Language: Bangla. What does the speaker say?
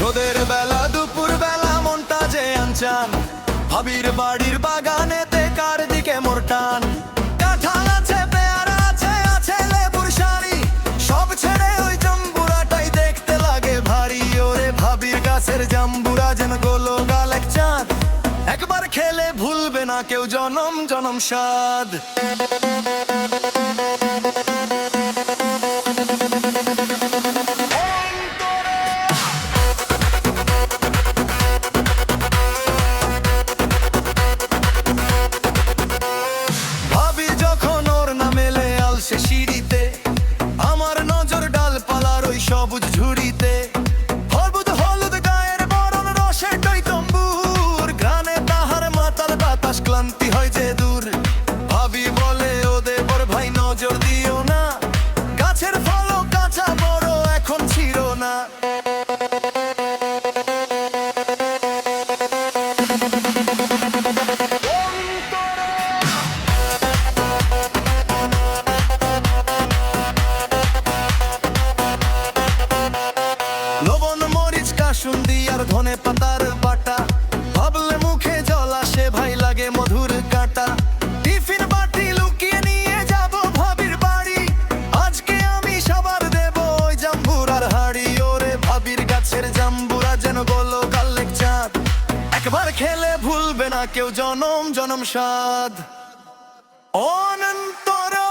রোদের বেলা দুপুর বেলা মনটা যে আনচান, ভাবির বাড়ির বাগানেতে কার দিকে মোর টান। কাঁঠাল আছে, পেয়ারা আছে, আছে লেবুর সারি, সব ছেড়ে ওই জাম্বুরাটাই দেখতে লাগে ভারী। ওরে ভাবির গাছের জাম্বুরা যেন গোলো গাল এক চাঁদ, একবার খেলে ভুলবে না কেউ জনম জনম স্বাদ। ভাবি যখন ওর না মেলে আলসে সিঁড়িতে, আমার নজর ডালপালার ওই সবুজ ঝুড়িতে। হলুদ হলুদ গায়ের বরণ রসে টইটম্বুর, গানে তাহার মাতাল বাতাস ক্লান্তি হয় যে দূর। ভাবি বলে ও দেবর ভাই নজর দিও না, গাছের ফলও কাঁচা বড় এখন ছিল না। লবণ মরিচ কাসুন্দি আর ধনে পাতার বাটা, ভাবলে মুখে জল আসে ভাই লাগে মধুর কাঁটা। টিফিন বাটি লুকিয়ে নিয়ে যাব ভাবির বাড়ি, আজকে আমি সবার দেব ওই জাম্বুরার হাড়ি। ওরে ভাবির গাছের জাম্বুরা যেন গোলো কালেক চাঁদ, একবার খেলে ভুলবে না কেউ জনম জনম স্বাদ। অনন্তরা।